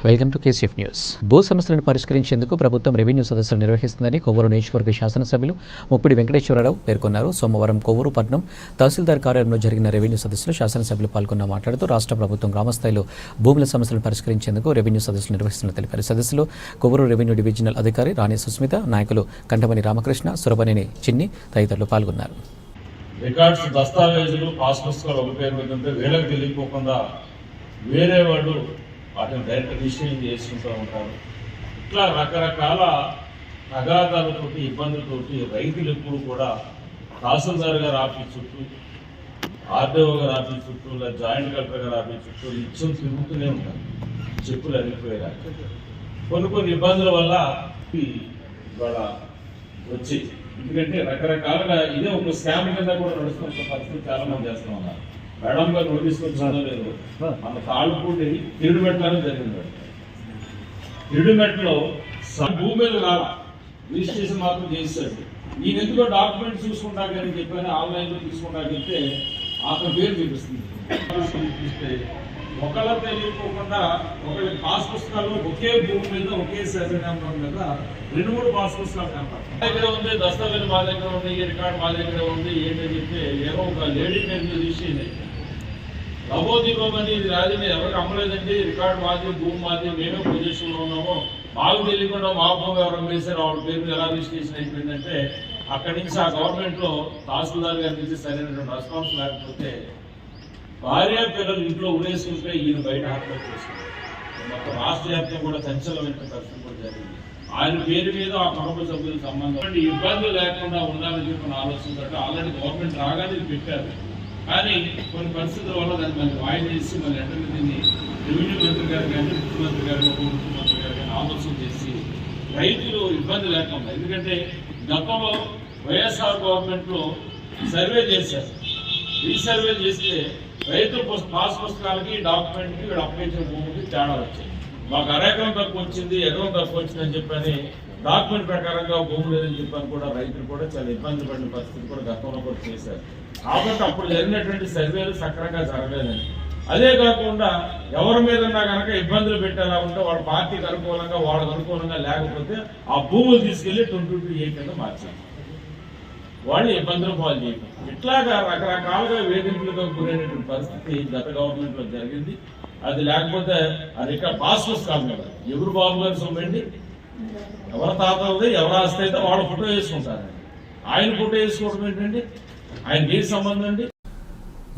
Welcome to KCF news. భూ సమస్యలను పరిష్కరించేందుకు ప్రభుత్వం రెవెన్యూ సదస్సులు నిర్వహిస్తుందని కొవ్వూరు నియోజకవర్గ శాసనసభ్యులు ముప్పిడి వెంకటేశ్వరరావు పేర్కొన్నారు. సోమవారం కొవ్వూరు పట్టణం తహసీల్దార్ కార్యాలయంలో జరిగిన రెవెన్యూ సదస్సులో శాసనసభ్యులు పాల్గొన్న మాట్లాడుతూ రాష్ట్ర ప్రభుత్వం గ్రామస్థాయిలో భూముల సమస్యలను పరిష్కరించేందుకు రెవెన్యూ సదస్సులు నిర్వహిస్తున్నట్లు తెలిపారు. సదస్సులో కొవ్వూరు రెవెన్యూ డివిజనల్ అధికారి రాణి సుస్మిత, నాయకులు కంటమని రామకృష్ణ, సురభనేని చిన్ని తదితరులు పాల్గొన్నారు. రికార్డ్స్, దస్తావేజులు, పాస్ పుస్తకాలు ఒక పేరు మీద ఉంటే వీళ్ళకి తెలియకోకుండా వేరే వాళ్ళు వాటిని డైరెక్ట్ రిజిస్ట్రేషన్ చేసుకుంటూ ఉంటారు. ఇట్లా రకరకాల అగాధాలతోటి, ఇబ్బందులతోటి రైతులు ఎప్పుడు కూడా తహసీల్దార్ గారు ఆఫీస్ చుట్టూ, ఆర్డీఓ గారు ఆఫీస్ చుట్టూ, లేదా జాయింట్ కలెక్టర్ గారు ఆఫీస్ చుట్టూ నిత్యం తిరుగుతూనే ఉంటారు. చెప్పులు అరిగిపోయేలా కొన్ని ఇబ్బందుల వల్ల ఇవాళ వచ్చి, ఎందుకంటే రకరకాలుగా ఇదే ఒక స్కామ్ కింద కూడా నడుస్తున్న పరిస్థితి చాలా మంది చేస్తూ ఉన్నారు. మేడం గారు నోటీస్ వచ్చిందో లేదు, మన తాళ్ళపూడి తిరుడుమెట్లని జరిగింది. తిరుడుమెట్లో భూమి మీద రాల రిజిస్ట్రేషన్ మాత్రం చేశాడు. నేను ఎందుకో డాక్యుమెంట్స్ చూసుకుంటాకని చెప్పాను, ఆన్లైన్లో తీసుకుంటాకెళ్తే అతని పేరు చూపిస్తుంది. చూపిస్తే ఒకళ్ళ తెలియకోకుండా ఒకళ్ళ పాస్ పుస్తకాలు ఒకే భూమి మీద ఒకే సర్వే నెంబర్ మీద 2-3 పాస్ పుస్తకాలు కనపడతాయి. మా దగ్గర ఉంది, దస్తావేజ్ మా దగ్గర ఉంది, ఈ రికార్డ్ మా దగ్గర ఉంది ఏంటని చెప్తే ఏదో ఒక లేడీ పేరు మీద రిజిస్ట్రేషన్ అయితే లబోదీపమని ఇది రాజు ఎవరికి అమ్మలేదండి, రికార్డు మాది, భూమి మాది, మేమే పొజిషన్లో ఉన్నాము, మాకు తెలియకుండా మా భూమి ఎవరు వేసారు, ఆవిడ పేరు ఎలా రిజిస్ట్రేషన్ అయిపోయిందంటే అక్కడి నుంచి ఆ గవర్నమెంట్లో తహసీల్దార్ గారి నుంచి సరైనటువంటి రెస్పాన్స్ లేకపోతే భార్య పిల్లలు ఇంట్లో ఉరేసుకుంటే ఈయన బయట ఆత్మహత్య చేసుకుంటారు. మొత్తం రాష్ట్ర వ్యాప్తంగా కూడా సంచలనమైన పరిస్థితి కూడా జరిగింది. ఆయన పేరు మీద ఆ కుటుంబ సభ్యులకు సంబంధం ఇబ్బందులు లేకుండా ఉండాలని చెప్పిన ఆలోచనతో ఆల్రెడీ గవర్నమెంట్ రాగానే పెట్టారు. కానీ కొన్ని పరిస్థితుల వల్ల దాన్ని మళ్ళీ వాయిదా చేసి మళ్ళీ వెంటనే దీన్ని రెవెన్యూ మంత్రి గారు కానీ, ముఖ్యమంత్రి గారు, ఉప ముఖ్యమంత్రి గారు కానీ ఆలోచన చేసి రైతులు ఇబ్బంది లేకుండా, ఎందుకంటే గతంలో వైఎస్ఆర్ గవర్నమెంట్లో సర్వే చేశారు. రీసర్వే చేస్తే రైతుల పాస్ పుస్తకాలకి, డాక్యుమెంట్కి, వీళ్ళు అప్లికేషన్ భూమికి తేడా వచ్చాయి. మాకు అరెకరం తక్కువ వచ్చింది, ఎకరం తక్కువ వచ్చిందని చెప్పని డాక్యుమెంట్ ప్రకారంగా భూమి లేదని చెప్పని కూడా రైతులు కూడా చాలా ఇబ్బంది పడిన పరిస్థితి కూడా గతంలో కూడా చేశారు. కాబట్టి అప్పుడు జరిగినటువంటి సర్వేలు సక్రమంగా జరగలేదని, అదే కాకుండా ఎవరి మీదన్నా కనుక ఇబ్బందులు పెట్టేలా ఉంటే వాళ్ళ పార్టీకి అనుకూలంగా, వాళ్ళకి అనుకూలంగా లేకపోతే ఆ భూములు తీసుకెళ్లి 22A కింద మార్చారు. వాళ్ళు ఇబ్బందులు పాలు చేయటం, ఇట్లాగా రకరకాలుగా వేధింపులుగా గురైనటువంటి పరిస్థితి గత గవర్నమెంట్లో జరిగింది. అది లేకపోతే అది ఇక పాస్ పుస్తకాలు కదా, ఎవరు బాబు గారి సొమ్మండి, ఎవరి తాతది, ఎవరు ఆస్తి అయితే వాళ్ళ ఫోటో వేసుకుంటారండి. ఆయన ఫోటో వేసుకోవడం ఏంటండి, ఆయనకి ఏ సంబంధం అండి?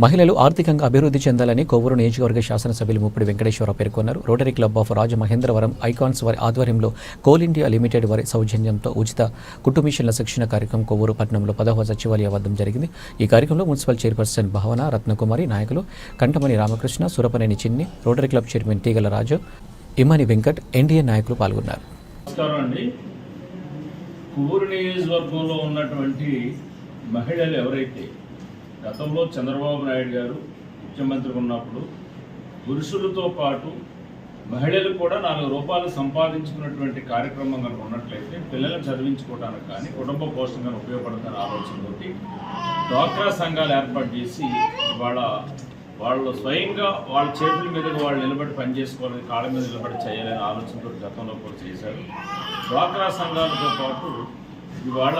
మహిళలు ఆర్థికంగా అభివృద్ధి చెందాలని కొవ్వూరు నియోజకవర్గ శాసనసభ్యులు ముప్పిడి వెంకటేశ్వరరావు పేర్కొన్నారు. Rotary club of Rajamahendravaram icons వారి ఆధ్వర్యంలో కోల్ ఇండియా లిమిటెడ్ వారి సౌజన్యంతో ఉచిత కుట్టు మిషన్ల శిక్షణ కార్యక్రమం కొవ్వూరు పట్టణంలో 10వ సచివాలయ వద్ద జరిగింది. ఈ కార్యక్రమంలో మున్సిపల్ చైర్పర్సన్ భావన రత్నకుమారి, నాయకులు కంటమని రామకృష్ణ, సురపనేని చిన్ని, రోటరీ క్లబ్ చైర్మన్ తీగల రాజు, ఇమాని వెంకట్, ఎన్డీఏ నాయకులు పాల్గొన్నారు. నమస్కారం అండి. కొవ్వూరు నియోజకవర్గంలో ఉన్నటువంటి మహిళలు ఎవరైతే గతంలో చంద్రబాబు నాయుడు గారు ముఖ్యమంత్రి ఉన్నప్పుడు పురుషులతో పాటు మహిళలు కూడా 4 రూపాయలు సంపాదించుకున్నటువంటి కార్యక్రమం కనుక ఉన్నట్లయితే పిల్లలను చదివించుకోవడానికి కానీ, కుటుంబ పోషణ కానీ ఉపయోగపడుతున్న ఆలోచనతోటి డ్వాక్రా సంఘాలు ఏర్పాటు చేసి వాళ్ళు స్వయంగా వాళ్ళ చేతుల మీదుగా వాళ్ళు నిలబడి పనిచేసుకోవాలని, కాళ్ళ మీద నిలబడి చేయాలనే ఆలోచనతో గతంలో కూడా చేశారు. డ్వాక్రా సంఘాలతో పాటు ఇవాళ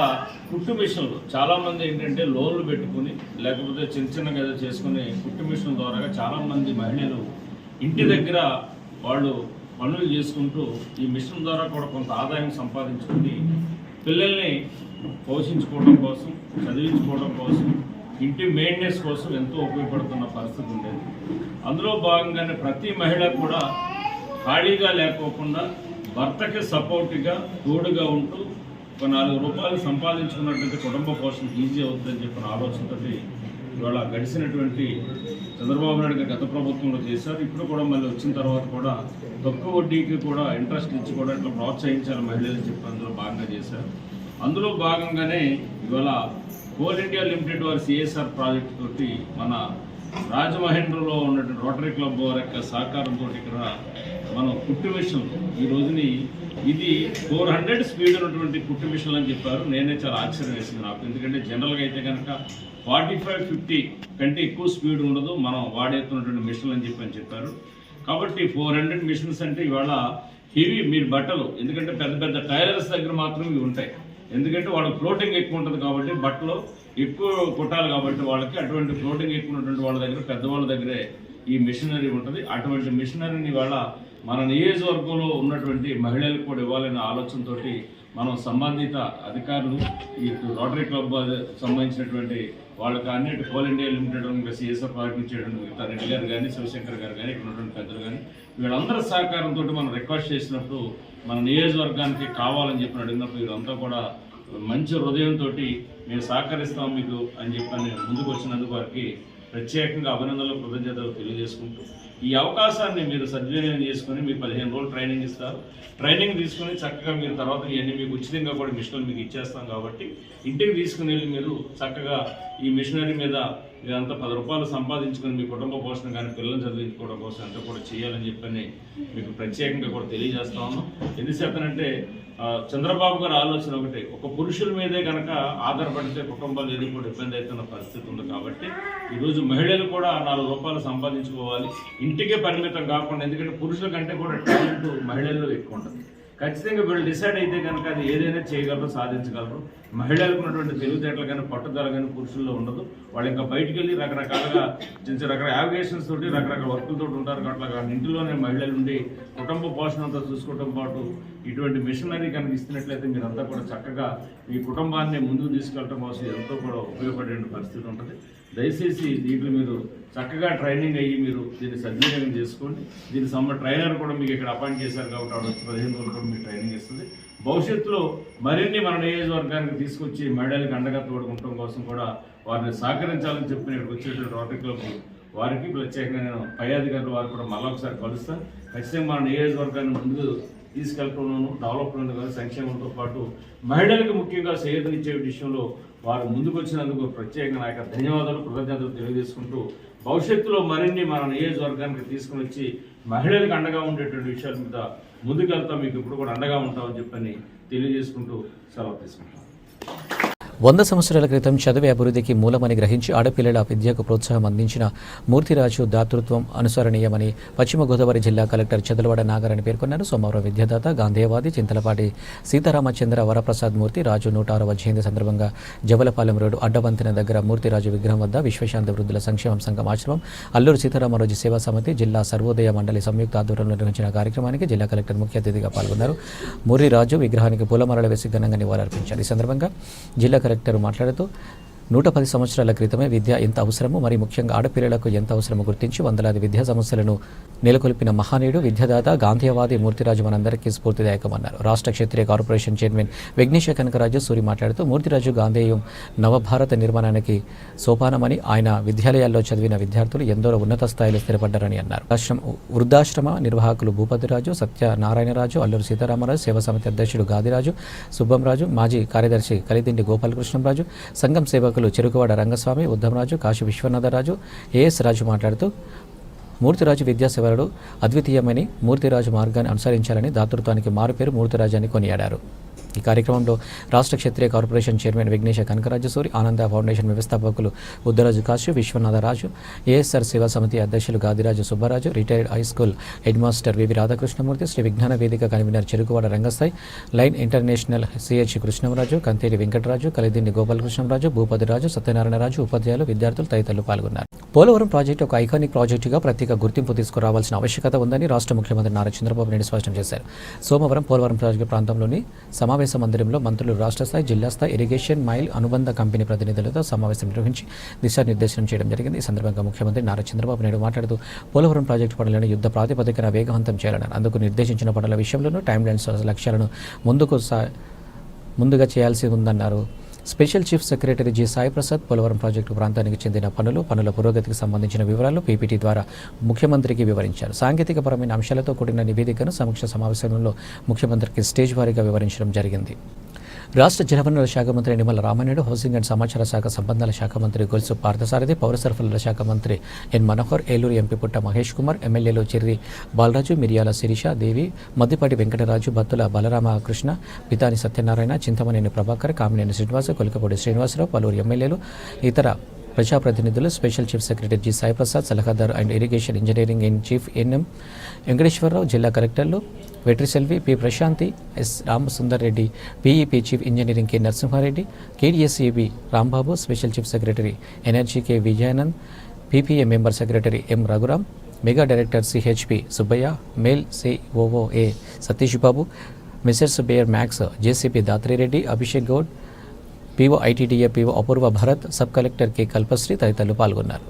కుట్టు మిషన్లు చాలామంది ఏంటంటే లోన్లు పెట్టుకుని, లేకపోతే చిన్నగా ఏదో చేసుకుని కుట్టు మిషన్ల ద్వారా చాలామంది మహిళలు ఇంటి దగ్గర వాళ్ళు పనులు చేసుకుంటూ ఈ మిషన్ ద్వారా కూడా కొంత ఆదాయం సంపాదించుకుని పిల్లల్ని పోషించుకోవడం కోసం, చదివించుకోవడం కోసం, ఇంటి మెయింటెనెన్స్ కోసం ఎంతో ఉపయోగపడుతున్న పరిస్థితి ఉండేది. అందులో భాగంగానే ప్రతి మహిళ కూడా ఖాళీగా లేకోకుండా భర్తకి సపోర్ట్గా, తోడుగా ఉంటూ ఒక 4 రూపాయలు సంపాదించుకున్నట్లయితే కుటుంబ పోషణ ఈజీ అవుతుందని చెప్పిన ఆలోచనతో ఇవాళ గడిచినటువంటి చంద్రబాబు నాయుడు గారు గత ప్రభుత్వంలో చేశారు. ఇప్పుడు కూడా మళ్ళీ వచ్చిన తర్వాత కూడా తక్కువ వడ్డీకి కూడా ఇంట్రెస్ట్ ఇచ్చి కూడా ఇట్లా ప్రోత్సహించాలి మహిళలని చెప్పి అందులో భాగంగా చేశారు. అందులో భాగంగానే ఇవాళ కోల్ ఇండియా లిమిటెడ్ వారి సిఎస్ఆర్ ప్రాజెక్టు తోటి మన రాజమహేంద్రలో ఉన్నటువంటి రోటరీ క్లబ్ వారి యొక్క సహకారంతో ఇక్కడ మనం కుట్టు మిషన్లు ఈ రోజుని ఇది 400 స్పీడ్ ఉన్నటువంటి కుట్టు మిషన్లు అని చెప్పారు. నేనే చాలా ఆశ్చర్యం వేసింది నాకు, ఎందుకంటే జనరల్గా అయితే కనుక 45-50 కంటే ఎక్కువ స్పీడ్ ఉండదు మనం వాడేస్తున్నటువంటి మిషన్లు అని చెప్పారు. కాబట్టి 400 మిషన్స్ అంటే ఇవాళ హెవీ మీరు బట్టలు, ఎందుకంటే పెద్ద పెద్ద టైలర్స్ దగ్గర మాత్రం ఇవి ఉంటాయి. ఎందుకంటే వాళ్ళకి ఫ్లోటింగ్ ఎక్కువ ఉంటుంది కాబట్టి బట్టలు ఎక్కువ కుట్టాలి కాబట్టి వాళ్ళకి అటువంటి ఫ్లోటింగ్ ఎక్కువ ఉన్నటువంటి వాళ్ళ దగ్గర, పెద్దవాళ్ళ దగ్గరే ఈ మిషనరీ ఉంటుంది. అటువంటి మిషనరీని ఇవాళ మన నియోజకవర్గంలో ఉన్నటువంటి మహిళలకు కూడా ఇవ్వాలనే ఆలోచనతో మనం సంబంధిత అధికారులు ఈ రోటరీ క్లబ్ సంబంధించినటువంటి వాళ్ళకి అన్నిటి కోల్ ఇండియా లిమిటెడ్ ఇంకా సిఎస్ఆర్ పార్టీ చేయడం రెడ్డి గారు కానీ శివశంకర్ గారు కానీ ఇక్కడ ఉన్నటువంటి పెద్దలు కానీ వీళ్ళందరి సహకారంతో మనం రిక్వెస్ట్ చేసినప్పుడు మన నియోజకవర్గానికి కావాలని చెప్పి అడిగినప్పుడు వీళ్ళంతా కూడా మంచి హృదయంతో మేము సహకరిస్తాం మీకు అని చెప్పి నేను ముందుకు వచ్చినందుకు వారికి ప్రత్యేకంగా అభినందనలు కృతజ్ఞతలు తెలియజేసుకుంటూ ఈ అవకాశాన్ని మీరు సద్వినియోగం చేసుకుని మీకు 15 రోజులు ట్రైనింగ్ ఇస్తారు. ట్రైనింగ్ తీసుకుని చక్కగా మీరు తర్వాత ఇవన్నీ మీకు ఉచితంగా కూడా మిషనరీ మీకు ఇచ్చేస్తాం కాబట్టి ఇంటికి తీసుకుని వెళ్ళి మీరు చక్కగా ఈ మిషనరీ మీద మీరంతా 10 రూపాయలు సంపాదించుకొని మీ కుటుంబ పోషణ కానీ పిల్లల్ని చదివించుకోవడం కోసం అంతా కూడా చేయాలని చెప్పని మీకు ప్రత్యేకంగా కూడా తెలియజేస్తా ఉన్నాం. ఎందుచేతనంటే చంద్రబాబు గారి ఆలోచన ఒకటే, ఒక పురుషుల మీదే కనుక ఆధారపడితే కుటుంబాలు ఏది కూడా ఇబ్బంది అవుతున్న పరిస్థితి ఉంది. కాబట్టి ఈరోజు మహిళలు కూడా 4 రూపాయలు సంపాదించుకోవాలి, ఇంటికే పరిమితం కాకుండా. ఎందుకంటే పురుషుల కంటే కూడా టాలెంట్ మహిళల్లో ఎక్కువ ఉంటుంది. ఖచ్చితంగా వీళ్ళు డిసైడ్ అయితే కనుక అది ఏదైనా చేయగలరు, సాధించగలరు. మహిళలకు ఉన్నటువంటి తెలివితేటలు కానీ పట్టుదల కానీ పురుషుల్లో ఉండదు. వాళ్ళు ఇంకా బయటికి వెళ్ళి రకరకాలుగా రకరకాల యావిగేషన్స్ తోటి రకరకాల వర్కులతో ఉంటారు. అట్లా ఇంటిలోనే మహిళలు ఉండి కుటుంబ పోషణ అంతా చూసుకోవడం పాటు ఇటువంటి మిషనరీ కనుక ఇస్తున్నట్లయితే మీరంతా కూడా చక్కగా మీ కుటుంబాన్ని ముందుకు తీసుకెళ్ళడం కోసం ఎంతో కూడా ఉపయోగపడే పరిస్థితి ఉంటుంది. దయచేసి దీంట్లో మీరు చక్కగా ట్రైనింగ్ అయ్యి మీరు దీన్ని సద్వినియోగం చేసుకోండి. దీని ట్రైనర్ కూడా మీకు ఇక్కడ అపాయింట్ చేశారు కాబట్టి ఆవిడ వచ్చి 15 రోజులు కూడా మీకు ట్రైనింగ్ ఇస్తుంది. భవిష్యత్తులో మరిన్ని మన నియోజకవర్గానికి తీసుకొచ్చి మహిళలకు అండగా తోడుకుంటం కోసం కూడా వారిని సహకరించాలని చెప్పి ఇక్కడికి వచ్చేటువంటి రోటరీ క్లబ్ వారికి ప్రత్యేకంగా నేను పై అధికారులు వారు కూడా మళ్ళీ ఒకసారి కలుస్తాను. ఖచ్చితంగా మన నియోజకవర్గాన్ని ముందుకు తీసుకెళ్తున్నాను. డెవలప్మెంట్ కానీ సంక్షేమంతో పాటు మహిళలకు ముఖ్యంగా సేవనిచ్చే విషయంలో వారు ముందుకు వచ్చినందుకు ప్రత్యేకంగా నా యొక్క ధన్యవాదాలు కృతజ్ఞతలు తెలియజేసుకుంటూ భవిష్యత్తులో మరిన్ని మన నియోజకవర్గానికి తీసుకుని వచ్చి మహిళలకు అండగా ఉండేటువంటి విషయాల మీద ముందుకెళ్తాం. మీకు ఇప్పుడు కూడా అండగా ఉంటామని చెప్పని తెలియజేసుకుంటూ సెలవు తీసుకుంటాం. 100 సంవత్సరాల క్రితం చదివే అభివృద్ధికి మూలమని గ్రహించి ఆడపిల్లల విద్యకు ప్రోత్సాహం అందించిన మూర్తిరాజు దాతృత్వం అనుసరణీయమని పశ్చిమ గోదావరి జిల్లా కలెక్టర్ చదలవాడ నాగరాణి పేర్కొన్నారు. సోమవారం విద్యాదాత గాంధేయవాది చింతలపాటి సీతారామచంద్ర వరప్రసాద్ మూర్తి రాజు 106వ జయంతి సందర్భంగా జవలపాలెం రోడ్డు అడ్డవంతెన దగ్గర మూర్తిరాజు విగ్రహం వద్ద విశ్వశాంతి వృద్ధుల సంక్షేమ సంఘం ఆశ్రమం, అల్లూరు సీతారామరాజు సేవా సమితి, జిల్లా సర్వోదయ మండలి సంయుక్త ఆధ్వర్యంలో నిర్వహించిన కార్యక్రమానికి జిల్లా కలెక్టర్ ముఖ్య అతిథిగా పాల్గొన్నారు. మూర్తిరాజు విగ్రహానికి పూలమాలలు వేసి ఘనంగా నివాళులర్పించారు. ఈ సందర్భంగా జిల్లా కలెక్టర్ మాట్లాడుతూ 110 సంవత్సరాల క్రితమే విద్య ఎంత అవసరమో, మరి ముఖ్యంగా ఆడపిల్లలకు ఎంత అవసరమో గుర్తించి వందలాది విద్యా సమస్యలను నెలకొల్పిన మహానీయుడు విద్యాదాత గాంధేయవాది మూర్తిరాజు మనందరికీ స్ఫూర్తిదాయకమన్నారు. రాష్ట్ర క్షత్రియ కార్పొరేషన్ చైర్మన్ విఘ్నేశ కనకరాజు సూరి మాట్లాడుతూ మూర్తిరాజు గాంధేయం నవభారత నిర్మాణానికి సోపానమని, ఆయన విద్యాలయాల్లో చదివిన విద్యార్థులు ఎందరో ఉన్నత స్థాయిలో స్థిరపడ్డారని అన్నారు. వృద్ధాశ్రమ నిర్వాహకులు భూపతిరాజు, సత్యనారాయణరాజు, అల్లూరు సీతారామరాజు, సేవా సమితి అధ్యక్షుడు గాదిరాజు సుబ్బంరాజు, మాజీ కార్యదర్శి కలిదిండి గోపాలకృష్ణంరాజు, సంఘం సేవకులు చెరుకువాడ రంగస్వామి, ఉద్దమరాజు, కాశీ విశ్వనాథరాజు, ఏఎస్ రాజు మాట్లాడుతూ మూర్తిరాజు విద్యాసేవలు అద్వితీయమని, మూర్తిరాజు మార్గాన్ని అనుసరించాలని, దాతృత్వానికి మారుపేరు మూర్తిరాజు అని కొనియాడారు. ఈ కార్యక్రమంలో రాష్ట్ర క్షత్రియ కార్పొరేషన్ చైర్మన్ విఘ్నేశ కనకరాజు సూరి, ఆనంద ఫౌండేషన్ వ్యవస్థాపకులు ఉద్దరాజు కాశీ విశ్వనాథరాజు, ఏఎస్ఆర్ సేవా సమితి అధ్యక్షులు Gadiraju Subbaraju, retired high school head master VV Radhakrishnamurthy, Sri Vignana Vedika convener Cherukuvada Rangasthayi, lions international CH Krishnamraju, Kanteri Venkataraju, Kalidindi Gopalakrishnamraju, Bhupatiraju, Satyanarayanaraju, ఉపాధ్యాయులు, విద్యార్థులు తదితరులు పాల్గొన్నారు. పోలవరం ప్రాజెక్టు ఒక ఐకానిక్ ప్రాజెక్టుగా ప్రత్యేక గుర్తింపు తీసుకురావాల్సిన ఆవశ్యకత ఉందని రాష్ట్ర ముఖ్యమంత్రి నారా చంద్రబాబు నాయుడు స్పష్టం చేశారు. సోమవారం పోలవరం ప్రాజెక్టు ప్రాంతంలోని సమావేశ మందిరంలో మంత్రులు, రాష్ట్ర స్థాయి, జిల్లా స్థాయి ఇరిగేషన్, మైల్ అనుబంధ కంపెనీ ప్రతినిధులతో సమావేశం నిర్వహించి దిశానిర్దేశనం చేయడం జరిగింది. ఈ సందర్భంగా ముఖ్యమంత్రి నారా చంద్రబాబు నాయుడు మాట్లాడుతూ పోలవరం ప్రాజెక్టు పనులను యుద్ధ ప్రాతిపదికన వేగవంతం చేయాలన్నారు. అందుకు నిర్దేశించిన పనుల విషయంలోనూ టైం లైన్స్ లక్ష్యాలను ముందుగా చేయాల్సి ఉందన్నారు. Special chief secretary G Sai Prasad Polavaram project ప్రాంతానికి చెందిన పనుల పురోగతికి సంబంధించిన వివరాలు పీపీటీ ద్వారా ముఖ్యమంత్రికి వివరించారు. సాంకేతికపరమైన అంశాలతో కూడిన నివేదికను సమీక్ష సమావేశంలో ముఖ్యమంత్రికి స్టేజ్ వారీగా వివరించడం జరిగింది. రాష్ట్ర జలవనరుల శాఖ మంత్రి నిమ్మల రామానాయుడు, హౌసింగ్ అండ్ సమాచార శాఖ సంబంధాల శాఖ మంత్రి గొలుసు పార్థసారథి, పౌర సరఫరాల శాఖ మంత్రి ఎన్ మనోహర్, ఏలూరు ఎంపీ పుట్ట మహేష్ కుమార్, ఎమ్మెల్యేలు చెర్రి బాలరాజు, మిరియాల శిరీష దేవి, మద్దిపాటి వెంకటరాజు, బత్తుల బలరామకృష్ణ, పితాని సత్యనారాయణ, చింతమనేని ప్రభాకర్, కామినేని శ్రీనివాస, కొలికపూడి శ్రీనివాసరావు, పలువురు ఎమ్మెల్యేలు, ఇతర ప్రజాప్రతినిధులు, special chief secretary G Saiprasad, సలహాదారు and irrigation engineering in chief NM Venkateswararao, జిల్లా కలెక్టర్లు Vetriselvi, P Prashanti, S Ramasundar Reddy, PEP chief engineering K Narasimhareddy, KDSEB Rambabu, special chief secretary NRG K Vijayanand, PPA member secretary M Raghuram, mega director CHP Subbaiah, మేల్ సిఓఓఏ సతీష్ బాబు, మిసెస్ బేయర్ మ్యాక్స్, JCP Dhatrireddy, Abhishek Goud, PO ITDA PO Apoorva Bharat, sub collector K Kalpashri తదితరులు పాల్గొన్నారు.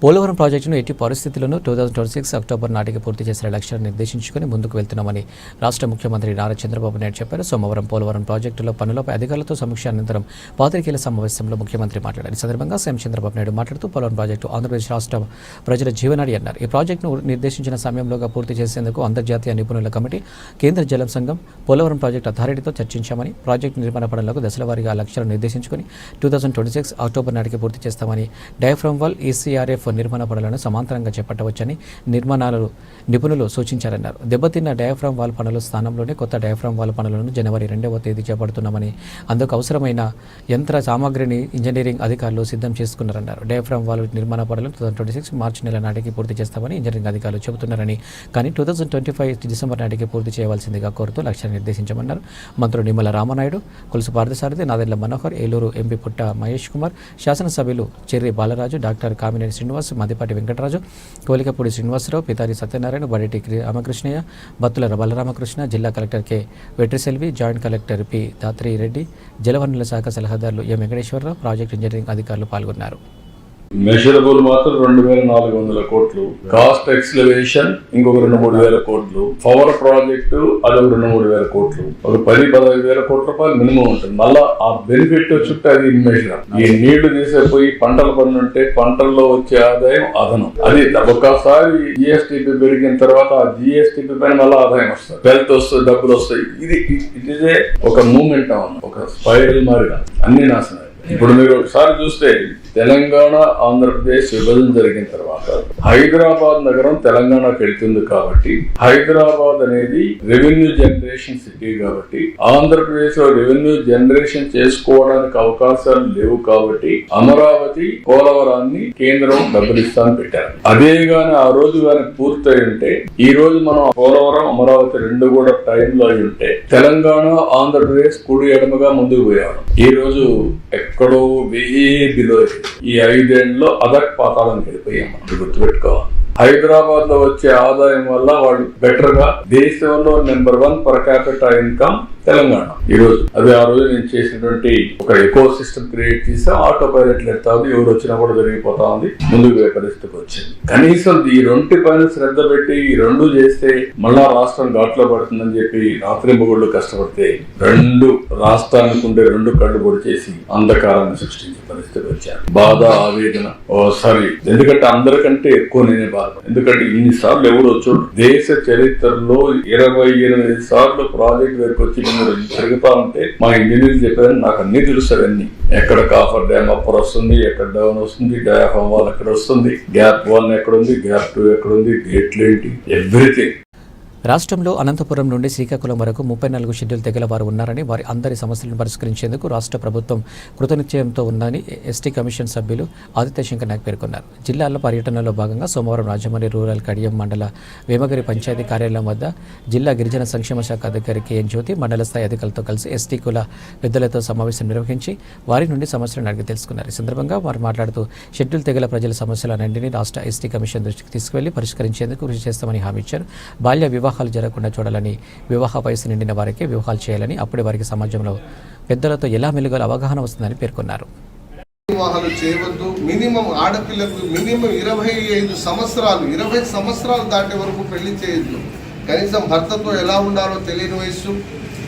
పోలవరం ప్రాజెక్టును ఎట్టి పరిస్థితుల్లోనూ 2026 అక్టోబర్ నాటికి పూర్తి చేసే లక్ష్యాన్ని నిర్దేశించుకుని ముందుకు వెళ్తున్నామని రాష్ట్ర ముఖ్యమంత్రి నారా చంద్రబాబు నాయుడు చెప్పారు. సోమవారం పోలవరం ప్రాజెక్టులో పనులపై అధికారులతో సమీక్ష అనంతరం పాత్రికేయుల సమావేశంలో ముఖ్యమంత్రి మాట్లాడారు. ఈ సందర్భంగా సీఎం చంద్రబాబు నాయుడు మాట్లాడుతూ పోలవరం ప్రాజెక్టు ఆంధ్రప్రదేశ్ రాష్ట్ర ప్రజల జీవనాడి అన్నారు. ఈ ప్రాజెక్టును నిర్దేశించిన సమయంలోగా పూర్తి చేసేందుకు అంతర్జాతీయ నిపుణుల కమిటీ, కేంద్ర జలం సంఘం, పోలవరం ప్రాజెక్టు అథారిటీతో చర్చించామని, ప్రాజెక్టు నిర్మాణ పనులకు దశలవారీగా లక్ష్యాలను నిర్దేశించుకుని 2026 అక్టోబర్ నాటికి పూర్తి చేస్తామని, డయాఫ్రమ్ వాల్, ఈసీఆర్ఎఫ్ నిర్మాణ పనులను సమాంతరంగా చేపట్టవచ్చని నిపుణులు సూచించారన్నారు. దెబ్బతిన్న డయాఫ్రమ్ వాల్ పనుల స్థానంలోనే కొత్త డయాఫ్రమ్ వాల్ పనులను జనవరి 2వ తేదీ చేపడుతున్నామని, అందుకు అవసరమైన యంత్ర సామాగ్రిని ఇంజనీరింగ్ అధికారులు సిద్ధం చేసుకున్నారన్నారు. డయాఫ్రమ్ వాల్ నిర్మాణ పనులు 2026 మార్చి నెల నాటికి పూర్తి చేస్తామని ఇంజనీరింగ్ అధికారులు చెబుతున్నారని, కానీ 2025 డిసెంబర్ నాటికి పూర్తి చేయవలసిందిగా కోరుతూ లక్ష్యాన్ని నిర్దేశించమన్నారు. మంత్రులు నిమ్మల రామనాయుడు, కొలుసు పార్థసారథి, నాదెళ్ల మనోహర్, ఏలూరు ఎంపీ పుట్ట మహేష్ కుమార్, శాసనసభ్యులు చెర్రి బాలరాజు, డాక్టర్ కామినేని శ్రీనివాస్, మదిపాటి వెంకటరాజు, కోలికపూడి శ్రీనివాసరావు, పితారి సత్యనారాయణ, బడేటి రామకృష్ణయ్య, బత్తుల బలరామకృష్ణ, జిల్లా collector K Vetriselvi, joint collector P Dhatri Reddy, జలవనరుల శాఖ సలహాదారులు ఎం వెంకటేశ్వరరావు, ప్రాజెక్టు ఇంజనీరింగ్ అధికారులు పాల్గొన్నారు. మెషరబుల్ మాత్రం 2,400 కోట్లు, కాస్ట్ ఎక్స్లవేషన్ ఇంకొక 2-3 కోట్లు, పవర్ ప్రాజెక్టు అదొక 2-3 కోట్లు, ఒక 10-15 కోట్ల రూపాయలు మినిమం ఉంటుంది. మళ్ళా ఆ బెనిఫిట్ చుట్టూ అది మెషర్. ఈ నీళ్లు తీసేపోయి పంటల పన్ను ఉంటే పంటల్లో వచ్చే ఆదాయం అదనం. అది ఒకసారి జిఎస్టిపి పెరిగిన తర్వాత ఆ జిఎస్టిపి పైన మళ్ళీ ఆదాయం వస్తుంది, వెల్త్ వస్తుంది, డబ్బులు వస్తాయి. ఇదే ఒక మూమెంట్ అవును, ఒక స్పైరల్ మారిన అన్ని నాశనం. ఇప్పుడు మీరు ఒకసారి చూస్తే తెలంగాణ ఆంధ్రప్రదేశ్ విభజన జరిగిన తర్వాత హైదరాబాద్ నగరం తెలంగాణకు వెళ్తుంది కాబట్టి హైదరాబాద్ అనేది రెవెన్యూ జనరేషన్ సిటీ కాబట్టి ఆంధ్రప్రదేశ్ లో రెవెన్యూ జనరేషన్ చేసుకోవడానికి అవకాశాలు లేవు కాబట్టి అమరావతి పోలవరాన్ని కేంద్రం డబ్బులిస్తాను పెట్టారు. అదే గాని ఆ రోజు గాని పూర్తయి ఉంటే ఈ రోజు మనం పోలవరం అమరావతి రెండు కూడా టైంలో అయి ఉంటే తెలంగాణ ఆంధ్రప్రదేశ్ కుడి ఎడమగా ముందుకు పోయారు. ఈ రోజు ఎక్కడో బిలో ఈ 5 ఏళ్లలో అదర్ పాతాళానికి వెళ్ళిపోయాం. గుర్తుపెట్టుకోవాలి. హైదరాబాద్ లో వచ్చే ఆదాయం వల్ల వాళ్ళు బెటర్ గా దేశంలో number 1 per capital income Telangana. ఈ రోజు అది ఆ రోజు నేను చేసినటువంటి ఒక ఎకో సిస్టమ్ క్రియేట్ చేసి ఆటో పైలట్ ఎత్తా ఉంది, ఎవరు వచ్చినా కూడా జరిగిపోతా ఉంది, ముందుకు పరిస్థితికి వచ్చింది. కనీసం ఈ 2 పైన శ్రద్ధ పెట్టి ఈ 2 చేస్తే మళ్ళా రాష్ట్రం ఘాట్లో పడుతుందని చెప్పి రాత్రి మొగుళ్ళు కష్టపడితే 2 రాష్ట్రానికి ఉండే 2 కళ్ళు పొడి చేసి అంధకారాన్ని సృష్టించే పరిస్థితికి వచ్చారు. బాధ, ఆవేదన సారీ, ఎందుకంటే అందరికంటే ఎక్కువ నేనే బాధ. ఎందుకంటే ఇన్నిసార్లు ఎవరు వచ్చాడు దేశ చరిత్రలో 28 సార్లు ప్రాజెక్ట్ దగ్గరకు వచ్చి తిరుగుతా ఉంటే మా ఇంజనీర్లు చెప్పారని నాకు అన్ని తెలుస్తారన్నీ. ఎక్కడ కాఫర్ డ్యామ్ అప్పర్ వస్తుంది, ఎక్కడ డౌన్ వస్తుంది, డయాఫ్రమ్ వాల్ ఎక్కడ వస్తుంది, గ్యాప్ 1 ఎక్కడ ఉంది, గ్యాప్ 2 ఎక్కడ ఉంది, గేట్లు ఏంటి, ఎవ్రీథింగ్. రాష్ట్రంలో అనంతపురం నుండి శ్రీకాకుళం వరకు 34 షెడ్యూల్ తెగల వారు ఉన్నారని, వారి అందరి సమస్యలను పరిష్కరించేందుకు రాష్ట్ర ప్రభుత్వం కృతనిశ్చయంతో ఉందని ఎస్టీ కమిషన్ సభ్యులు ఆదిత్య శంకర్ నాయక్ పేర్కొన్నారు. జిల్లాల పర్యటనలో భాగంగా సోమవారం రాజమండ్రి రూరల్ కడియం మండల వేమగిరి పంచాయతీ కార్యాలయం వద్ద జిల్లా గిరిజన సంక్షేమ శాఖ అధికారి కెఎన్ జ్యోతి మండల స్థాయి అధికారులతో కలిసి ఎస్టీ కుల పెద్దలతో సమావేశం నిర్వహించి వారి నుండి సమస్యలను అడిగి తెలుసుకున్నారు. ఈ సందర్భంగా వారు మాట్లాడుతూ షెడ్యూల్ తెగల ప్రజల సమస్యలన్నింటినీ రాష్ట్ర ఎస్టీ కమిషన్ దృష్టికి తీసుకువెళ్లి పరిష్కరించేందుకు కృషి చేస్తామని హామీ ఇచ్చారు. బాల్య వివాహాలు జరగకుండా చూడాలని, వివాహ వయసు నిండిన వారికి వివాహాలు చేయాలని, అప్పుడే వారికి సమాజంలో పెద్దలతో ఎలా మెలుగాలో అవగాహన వస్తుందని పేర్కొన్నారు. వివాహాలు చేయవద్దు. మినిమం ఆడపిల్లకు మినిమం 25 సంవత్సరాలు 20 సంవత్సరాలు దాటే వరకు పెళ్లి చేయొద్దు. కనీసం భర్తతో ఎలా ఉండాలో తెలియని వయసు,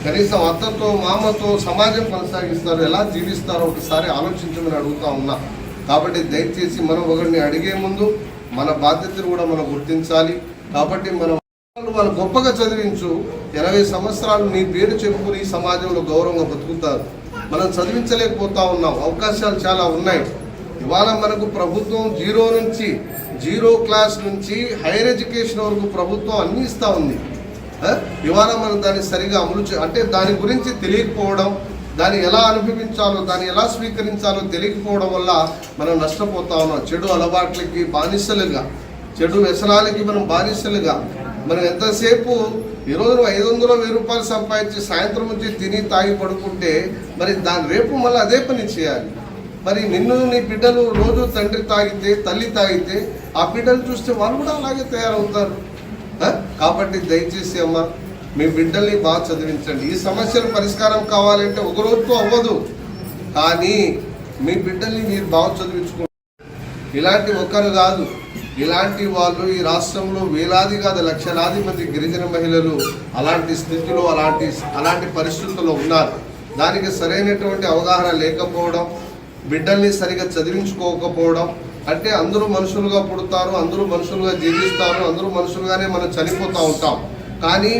కనీసం అత్తతో మామతో సమాజం కొనసాగిస్తారు, ఎలా జీవిస్తారో ఒకసారి ఆలోచించమని అడుగుతా ఉన్నా. కాబట్టి దయచేసి మనం ఒకరిని అడిగే ముందు మన బాధ్యతను కూడా మనం గుర్తించాలి. కాబట్టి మనం వాళ్ళు గొప్పగా చదివించు, 20 సంవత్సరాలు నీ పేరు చెప్పుకుని సమాజంలో గౌరవంగా బతుకుతారు. మనం చదివించలేకపోతా ఉన్నాం. అవకాశాలు చాలా ఉన్నాయి. ఇవాళ మనకు ప్రభుత్వం జీరో క్లాస్ నుంచి హైయర్ ఎడ్యుకేషన్ వరకు ప్రభుత్వం అన్ని ఇస్తూ ఉంది. ఇవాళ మనం దాన్ని సరిగా అంటే దాని గురించి తెలియకపోవడం, దాన్ని ఎలా అనుభవించాలో, దాన్ని ఎలా స్వీకరించాలో తెలియకపోవడం వల్ల మనం నష్టపోతా ఉన్నాం. చెడు అలవాట్లకి బానిసలుగా, చెడు వ్యసనాలకి మనం బానిసలుగా, మనం ఎంతసేపు ఈరోజు 500 1000 రూపాయలు సంపాదించి సాయంత్రం వచ్చి తిని తాగి పడుకుంటే మరి దాని రేపు మళ్ళీ అదే పని చేయాలి. మరి నిన్ను నీ బిడ్డలు రోజు తండ్రి తాగితే, తల్లి తాగితే ఆ బిడ్డలు చూస్తే వాళ్ళు కూడా అలాగే తయారవుతారు. కాబట్టి దయచేసి అమ్మ, మీ బిడ్డల్ని బాగా చదివించండి. ఈ సమస్యలు పరిష్కారం కావాలంటే ఒక రోజుతో అవ్వదు, కానీ మీ బిడ్డల్ని మీరు బాగా చదివించుకోండి. ఇలాంటి ఒకరు కాదు, ఇలాంటి వాళ్ళు ఈ రాష్ట్రంలో వేలాది కాదు లక్షలాది మంది గిరిజన మహిళలు అలాంటి స్థితిలో, అలాంటి పరిస్థితుల్లో ఉన్నారు. దానికి సరైనటువంటి అవగాహన లేకపోవడం, బిడ్డల్ని సరిగా చదివించుకోకపోవడం. అంటే అందరూ మనుషులుగా పుడతారు, అందరూ మనుషులుగా జీవిస్తారు, అందరూ మనుషులుగానే మనం చనిపోతూ ఉంటాం. కానీ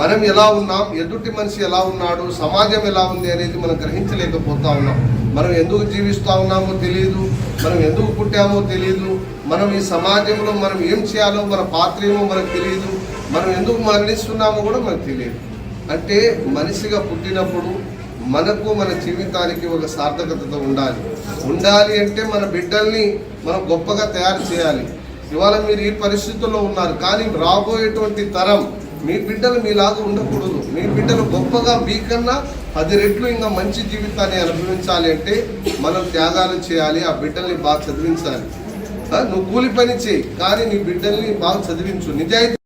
మనం ఎలా ఉన్నాం, ఎదుటి మనిషి ఎలా ఉన్నాడు, సమాజం ఎలా ఉంది అనేది మనం గ్రహించలేకపోతా ఉన్నాం. మనం ఎందుకు జీవిస్తూ ఉన్నామో తెలియదు, మనం ఎందుకు పుట్టామో తెలియదు, మనం ఈ సమాజంలో మనం ఏం చేయాలో, మన పాత్ర ఏమో మనకు తెలియదు, మనం ఎందుకు మరణిస్తున్నామో కూడా మనకు తెలియదు. అంటే మనిషిగా పుట్టినప్పుడు మనకు మన జీవితానికి ఒక సార్థకత ఉండాలి అంటే మన బిడ్డల్ని మనం గొప్పగా తయారు చేయాలి. ఇవాళ మీరు ఈ పరిస్థితుల్లో ఉన్నారు, కానీ రాబోయేటువంటి తరం మీ బిడ్డలు మీలాగా ఉండకూడదు. మీ బిడ్డలు గొప్పగా మీకన్నా 10 రెట్లు ఇంకా మంచి జీవితాన్ని అనుభవించాలి అంటే మనం త్యాగాలు చేయాలి, ఆ బిడ్డల్ని బాగా చదివించాలి. నువ్వు కూలి పని చేయి, కానీ నీ బిడ్డల్ని బాగా చదివించు. నిజాయితీ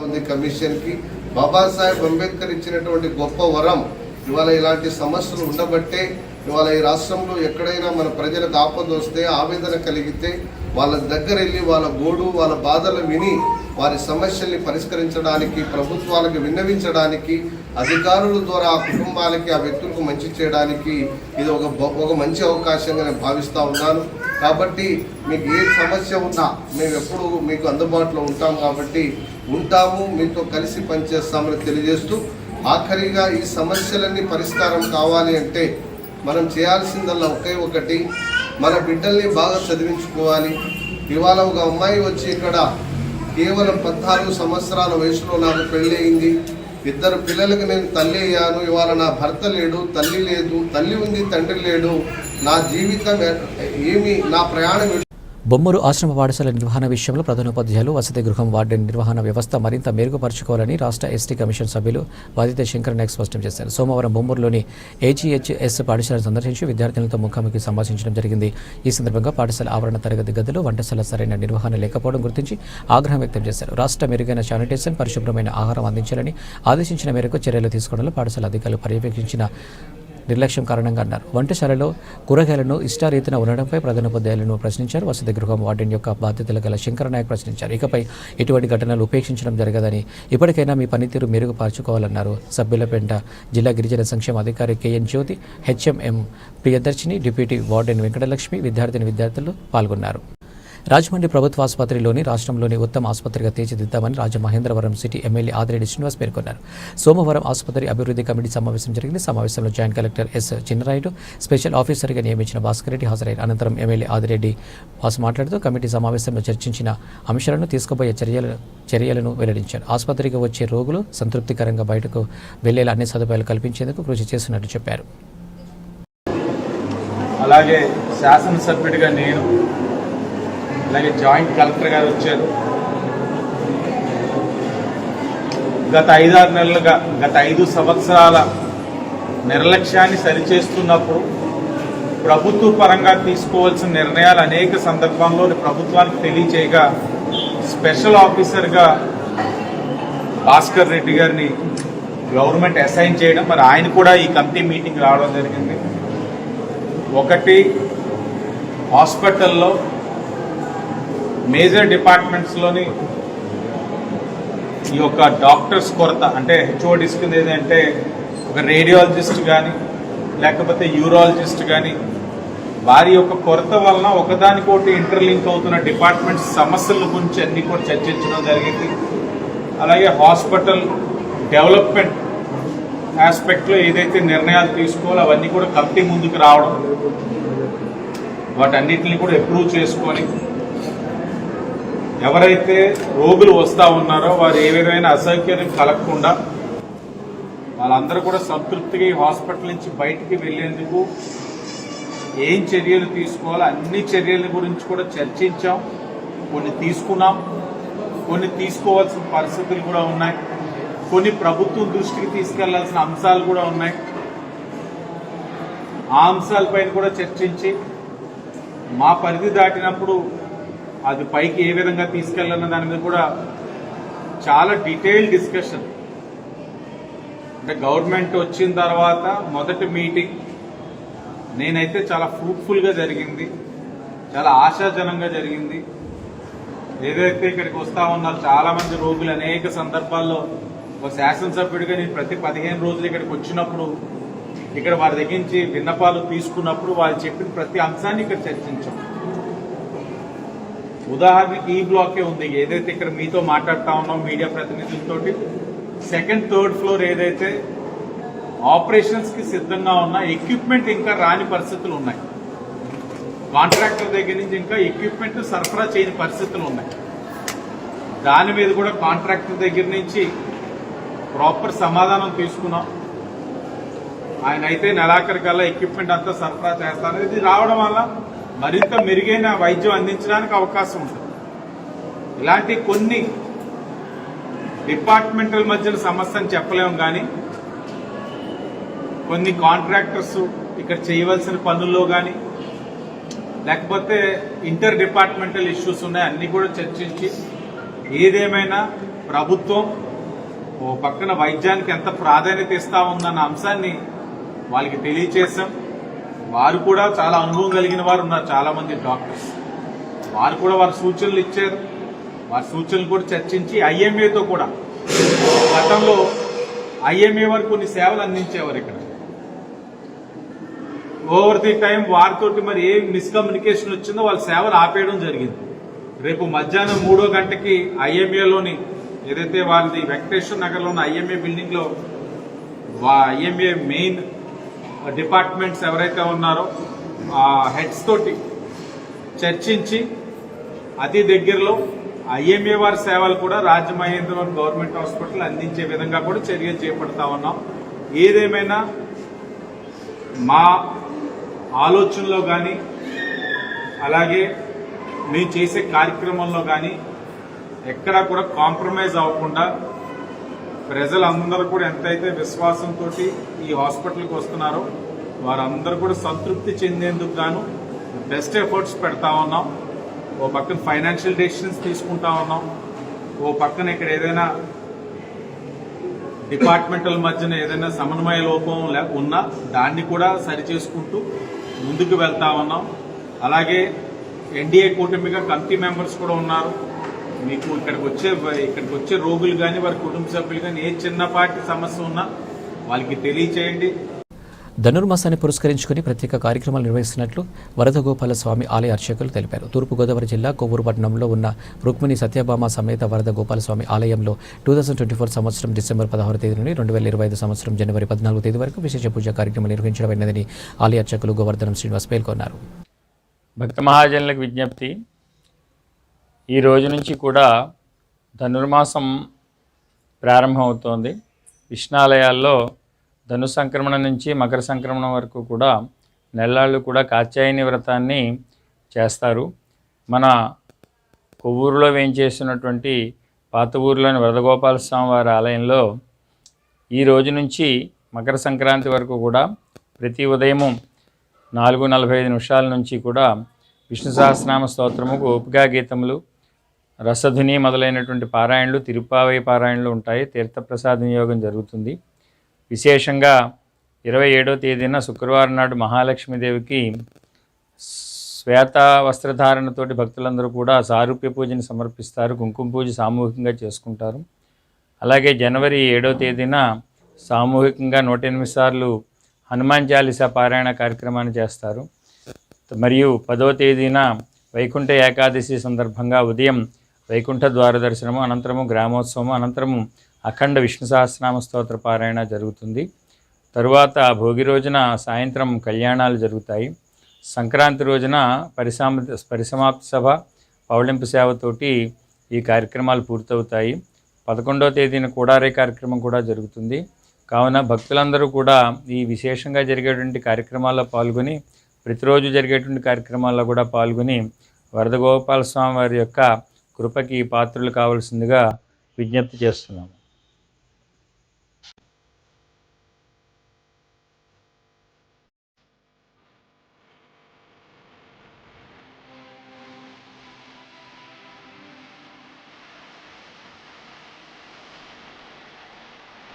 ఉంది కమిషన్కి. బాబాసాహెబ్ అంబేద్కర్ ఇచ్చినటువంటి గొప్ప వరం. ఇవాళ ఇలాంటి సమస్యలు ఉండబట్టే ఇవాళ ఈ రాష్ట్రంలో ఎక్కడైనా మన ప్రజలకు ఆపద వస్తే, ఆవేదన కలిగితే వాళ్ళ దగ్గర వెళ్ళి వాళ్ళ గోడు, వాళ్ళ బాధలు విని వారి సమస్యల్ని పరిష్కరించడానికి, ప్రభుత్వాలకు విన్నవించడానికి, అధికారుల ద్వారా ఆ కుటుంబాలకి, ఆ వ్యక్తులకు మంచి చేయడానికి ఇది ఒక మంచి అవకాశంగా నేను భావిస్తూ ఉన్నాను. కాబట్టి మీకు ఏ సమస్య ఉన్నా మేము ఎప్పుడు మీకు అందుబాటులో ఉంటాం, కాబట్టి ఉంటాము, మీతో కలిసి పనిచేస్తామని తెలియజేస్తూ, ఆఖరిగా ఈ సమస్యలన్నీ పరిష్కారం కావాలి అంటే మనం చేయాల్సిందల్లా ఒకటి, మన బిడ్డల్ని బాగా చదివించుకోవాలి. ఇవాళ ఒక అమ్మాయి వచ్చి ఇక్కడ కేవలం 14 సంవత్సరాల వయసులో నాకు పెళ్ళి అయింది, 2 పిల్లలకు నేను తల్లి అయ్యాను, ఇవాళ నా భర్త లేడు, తల్లి లేదు, తల్లి ఉంది తండ్రి లేడు, నా జీవితం ఏమి, నా ప్రయాణం. బొమ్మూరు ఆశ్రమ పాఠశాల నిర్వహణ విషయంలో ప్రధానోపాధ్యాయులు, వసతి గృహం వార్డెన్ నిర్వహణ వ్యవస్థ మరింత మెరుగుపరుచుకోవాలని రాష్ట్ర ఎస్టీ కమిషన్ సభ్యులు బాధిత శంకర్ నాయక్ స్పష్టం చేశారు. సోమవారం బొమ్మూరులోని HHS పాఠశాలను సందర్శించి విద్యార్థులతో ముఖాముఖి సంభాషించడం జరిగింది. ఈ సందర్భంగా పాఠశాల ఆవరణ తరగతి గదులు, వంటశాల సరైన నిర్వహణ లేకపోవడం గుర్తించి ఆగ్రహం వ్యక్తం చేశారు. రాష్ట్ర మెరుగైన శానిటేషన్, పరిశుభ్రమైన ఆహారం అందించాలని ఆదేశించిన మేరకు చర్యలు తీసుకోవడంలో పాఠశాల అధికారులు పర్యవేక్షించిన నిర్లక్ష్యం కారణంగా అన్నారు. వంటశాలలో కూరగాయలను ఇష్టారీతిన ఉండడంపై ప్రధానోపాధ్యాయులను ప్రశ్నించారు. వసతి గృహం వార్డెన్ యొక్క బాధ్యతలు గల శంకర్ నాయక్ ప్రశ్నించారు. ఇకపై ఇటువంటి ఘటనలు ఉపేక్షించడం జరగదని, ఇప్పటికైనా మీ పనితీరు మెరుగుపరచుకోవాలన్నారు. సభ్యులపేట జిల్లా గిరిజన సంక్షేమ అధికారి KN జ్యోతి, HMM Priyadarshini, deputy warden Venkatalakshmi, విద్యార్థులు పాల్గొన్నారు. రాజమండ్రి ప్రభుత్వ ఆసుపత్రిలోని రాష్ట్రంలోని ఉత్తమ ఆసుపత్రిగా తీర్చిదిద్దామని రాజమహేంద్రవరం సిటీ ఎమ్మెల్యే ఆదిరెడ్డి శ్రీనివాస్ పేర్కొన్నారు. సోమవారం ఆసుపత్రి అభివృద్ధి కమిటీ సమావేశం జరిగింది. సమావేశంలో joint collector S. Chinnarayudu, special ఆఫీసర్గా నియమించిన భాస్కర్ రెడ్డి హాజరయ్యారు. అనంతరం ఎమ్మెల్యే ఆదిరెడ్డి మాట్లాడుతూ కమిటీ సమావేశంలో చర్చించిన అంశాలను తీసుకోబోయే చర్యలను వెల్లడించారు. ఆసుపత్రికి వచ్చే రోగులు సంతృప్తికరంగా బయటకు వెళ్లేలా అన్ని సదుపాయాలు కల్పించేందుకు కృషి చేస్తున్నట్టు చెప్పారు. అలాగే శాసనసభ్యుడిగా నేను, అలాగే జాయింట్ కలెక్టర్ గారు వచ్చారు. గత 5-6 నెలలుగా, గత 5 సంవత్సరాల నిర్లక్ష్యాన్ని సరిచేస్తున్నప్పుడు ప్రభుత్వ పరంగా తీసుకోవాల్సిన నిర్ణయాలు అనేక సందర్భాల్లో ప్రభుత్వానికి తెలియచేయగా స్పెషల్ ఆఫీసర్గా భాస్కర్ రెడ్డి గారిని గవర్నమెంట్ అసైన్ చేయడం, మరి ఆయన కూడా ఈ కమిటీ మీటింగ్ రావడం జరిగింది. ఒకటి, హాస్పిటల్లో మేజర్ డిపార్ట్మెంట్స్లోని ఈ యొక్క డాక్టర్స్ కొరత, అంటే HODs కింద ఏదంటే ఒక రేడియాలజిస్ట్ కానీ లేకపోతే యూరాలజిస్ట్ కానీ, వారి యొక్క కొరత వలన ఒకదానికోటి ఇంటర్లింక్ అవుతున్న డిపార్ట్మెంట్స్ సమస్యల గురించి అన్ని కూడా చర్చించడం జరిగింది. అలాగే హాస్పిటల్ డెవలప్మెంట్ ఆస్పెక్ట్లో ఏదైతే నిర్ణయాలు తీసుకోవాలో అవన్నీ కూడా కమిటీ ముందుకు రావడం, వాటన్నిటిని కూడా అప్రూవ్ చేసుకొని ఎవరైతే రోగులు వస్తూ ఉన్నారో వారు ఏ విధమైన అసౌకర్యం కలగకుండా వాళ్ళందరూ కూడా సంతృప్తిగా ఈ హాస్పిటల్ నుంచి బయటికి వెళ్లేందుకు ఏం చర్యలు తీసుకోవాలో అన్ని చర్యల గురించి కూడా చర్చించాం. కొన్ని తీసుకున్నాం, కొన్ని తీసుకోవాల్సిన పరిస్థితులు కూడా ఉన్నాయి, కొన్ని ప్రభుత్వం దృష్టికి తీసుకెళ్లాల్సిన అంశాలు కూడా ఉన్నాయి. ఆ అంశాలపైన కూడా చర్చించి మా పరిధి దాటినప్పుడు అది పైకి ఏ విధంగా తీసుకెళ్లాలన్న దాని మీద కూడా చాలా డీటెయిల్ డిస్కషన్. అంటే గవర్నమెంట్ వచ్చిన తర్వాత మొదటి మీటింగ్ నేనైతే చాలా ఫ్రూట్ఫుల్గా జరిగింది, చాలా ఆశాజనంగా జరిగింది. ఏదైతే ఇక్కడికి వస్తా ఉన్నారు చాలా మంది రోగులు, అనేక సందర్భాల్లో ఒక శాసనసభ్యుడిగా నేను ప్రతి 15 రోజులు ఇక్కడికి వచ్చినప్పుడు ఇక్కడ వారి దగ్గర నుంచి విన్నపాలు తీసుకున్నప్పుడు వాళ్ళు చెప్పిన ప్రతి అంశాన్ని ఇక్కడ చర్చించాం. ఉదాహరణకి ఈ బ్లాకే ఉంది, ఏదైతే ఇక్కడ మీతో మాట్లాడుతా ఉన్నాం మీడియా ప్రతినిధులతోటి, 2nd, 3rd ఫ్లోర్ ఏదైతే ఆపరేషన్స్ కి సిద్ధంగా ఉన్న ఎక్విప్మెంట్ ఇంకా రాని పరిస్థితులు ఉన్నాయి. కాంట్రాక్టర్ దగ్గర నుంచి ఇంకా ఎక్విప్మెంట్ సరఫరా చేయని పరిస్థితులు ఉన్నాయి. దాని మీద కూడా కాంట్రాక్టర్ దగ్గర నుంచి ప్రాపర్ సమాధానం తీసుకున్నాం. ఆయన అయితే నెలాఖరు కల్లా ఎక్విప్మెంట్ అంతా సరఫరా చేస్తాను. ఇది రావడం వల్ల మరింత మెరుగైన వైద్యం అందించడానికి అవకాశం ఉంటుంది. ఇలాంటి కొన్ని డిపార్ట్మెంటల్ మధ్యన సమస్యని చెప్పలేము, కానీ కొన్ని కాంట్రాక్టర్స్ ఇక్కడ చేయవలసిన పనుల్లో కానీ లేకపోతే ఇంటర్ డిపార్ట్మెంటల్ ఇష్యూస్ ఉన్నాయి, అన్ని కూడా చర్చించి ఏదేమైనా ప్రభుత్వం ఓ పక్కన వైద్యానికి ఎంత ప్రాధాన్యత ఇస్తా ఉందన్న అంశాన్ని వాళ్ళకి తెలియచేశాం. వారు కూడా చాలా అనుభవం కలిగిన వారు ఉన్నారు, చాలా మంది డాక్టర్స్. వారు కూడా వారి సూచనలు ఇచ్చారు. వారి సూచనలు కూడా చర్చించి ఐఎంఏతో కూడా గతంలో ఐఎంఏ వారు కొన్ని సేవలు అందించేవారు. ఇక్కడ ఓవర్ ది టైం వారితోటి మరి ఏ మిస్కమ్యూనికేషన్ వచ్చిందో వాళ్ళ సేవలు ఆపేయడం జరిగింది. రేపు మధ్యాహ్నం 3 గంటకి ఐఎంఏలోని ఏదైతే వాళ్ళది వెంకటేశ్వర నగర్లో ఉన్న ఐఎంఏ బిల్డింగ్ లో ఐఎంఏ మెయిన్ డిపార్ట్మెంట్స్ ఎవరైతే ఉన్నారో ఆ హెడ్స్ తోటి చర్చించి అతి దగ్గరలో ఐఎంఏ వారి సేవలు కూడా రాజమహేంద్రవరం గవర్నమెంట్ హాస్పిటల్ అందించే విధంగా కూడా చర్యలు చేపడతా ఉన్నాం. ఏదేమైనా మా ఆలోచనలో కానీ అలాగే మేము చేసే కార్యక్రమంలో కానీ ఎక్కడా కూడా కాంప్రమైజ్ అవ్వకుండా ప్రజలందరూ కూడా ఎంతైతే విశ్వాసంతో ఈ హాస్పిటల్కి వస్తున్నారో వారందరూ కూడా సంతృప్తి చెందేందుకు గాను బెస్ట్ ఎఫర్ట్స్ పెడతా ఉన్నాం. ఓ పక్కన ఫైనాన్షియల్ డెసిషన్స్ తీసుకుంటా ఉన్నాం, ఓ పక్కన ఇక్కడ ఏదైనా డిపార్ట్మెంటల్ మధ్యన ఏదైనా సమన్వయ లోపం ఉన్నా దాన్ని కూడా సరిచేసుకుంటూ ముందుకు వెళ్తా ఉన్నాం. అలాగే ఎన్డీఏ కూటమిగా కమిటీ మెంబర్స్ కూడా ఉన్నారు. మీకు ఇక్కడికి వచ్చే రోగులు కానీ వారి కుటుంబ సభ్యులు కానీ ఏ చిన్నపాటి సమస్య ఉన్నా వాళ్ళకి తెలియచేయండి. ధనుర్మాసాన్ని పురస్కరించుకుని ప్రత్యేక కార్యక్రమాలు నిర్వహిస్తున్నట్లు వరద గోపాల స్వామి ఆలయ అర్చకులు తెలిపారు. తూర్పుగోదావరి జిల్లా కొవ్వూరు పట్టణంలో ఉన్న రుక్మిణి సత్యభామ సమేత వరద గోపాల స్వామి ఆలయంలో 2024 సంవత్సరం డిసెంబర్ 16వ తేదీ నుండి 2025 సంవత్సరం జనవరి 14వ తేదీ వరకు విశేష పూజా కార్యక్రమం నిర్వహించడమైనదని ఆలయ అర్చకులు గోవర్ధనం శ్రీనివాస్ పేర్కొన్నారు. భక్త మహాజనులకు విజ్ఞప్తి, ఈ రోజు నుంచి కూడా ధనుర్మాసం ప్రారంభమవుతోంది. విష్ణాలయాల్లో ధను సంక్రమణ నుంచి మకర సంక్రమణం వరకు కూడా నెల్లాళ్ళు కూడా కాత్యాయని వ్రతాన్ని చేస్తారు. మన కొవ్వూరులో వేయించేసినటువంటి పాత ఊరిలోని వరదగోపాల స్వామి వారి ఆలయంలో ఈ రోజు నుంచి మకర సంక్రాంతి వరకు కూడా ప్రతి ఉదయము 4:45 నుంచి కూడా విష్ణు సహస్రనామ స్తోత్రము, గోపికా గీతములు, రసధుని మొదలైనటువంటి పారాయణలు, తిరుప్పావై పారాయణలు ఉంటాయి. తీర్థప్రసాద వినియోగం జరుగుతుంది. విశేషంగా 27వ తేదీన శుక్రవారం నాడు మహాలక్ష్మీదేవికి శ్వేత వస్త్రధారణతోటి భక్తులందరూ కూడా సారూప్య పూజని సమర్పిస్తారు. కుంకుమ పూజ సామూహికంగా చేసుకుంటారు. అలాగే జనవరి 7వ తేదీన సామూహికంగా 108 సార్లు హనుమాన్ చాలీసా పారాయణ కార్యక్రమాన్ని చేస్తారు. మరియు 10వ తేదీన వైకుంఠ ఏకాదశి సందర్భంగా ఉదయం వైకుంఠ ద్వార దర్శనము, అనంతరము గ్రామోత్సవము, అనంతరము అఖండ విష్ణు సహస్రనామ స్తోత్ర పారాయణ జరుగుతుంది. తరువాత భోగి రోజున సాయంత్రం కళ్యాణాలు జరుగుతాయి. సంక్రాంతి రోజున పరిసమాప్తి సభ, పౌళింపు సేవతోటి ఈ కార్యక్రమాలు పూర్తవుతాయి. 11వ తేదీన కూడారే కార్యక్రమం కూడా జరుగుతుంది. కావున భక్తులందరూ కూడా ఈ విశేషంగా జరిగేటువంటి కార్యక్రమాల్లో పాల్గొని ప్రతిరోజు జరిగేటువంటి కార్యక్రమాల్లో కూడా పాల్గొని వరద గోపాల స్వామి వారి యొక్క కృపకి పాత్రలు కావాల్సిందిగా విజ్ఞప్తి చేస్తున్నాము.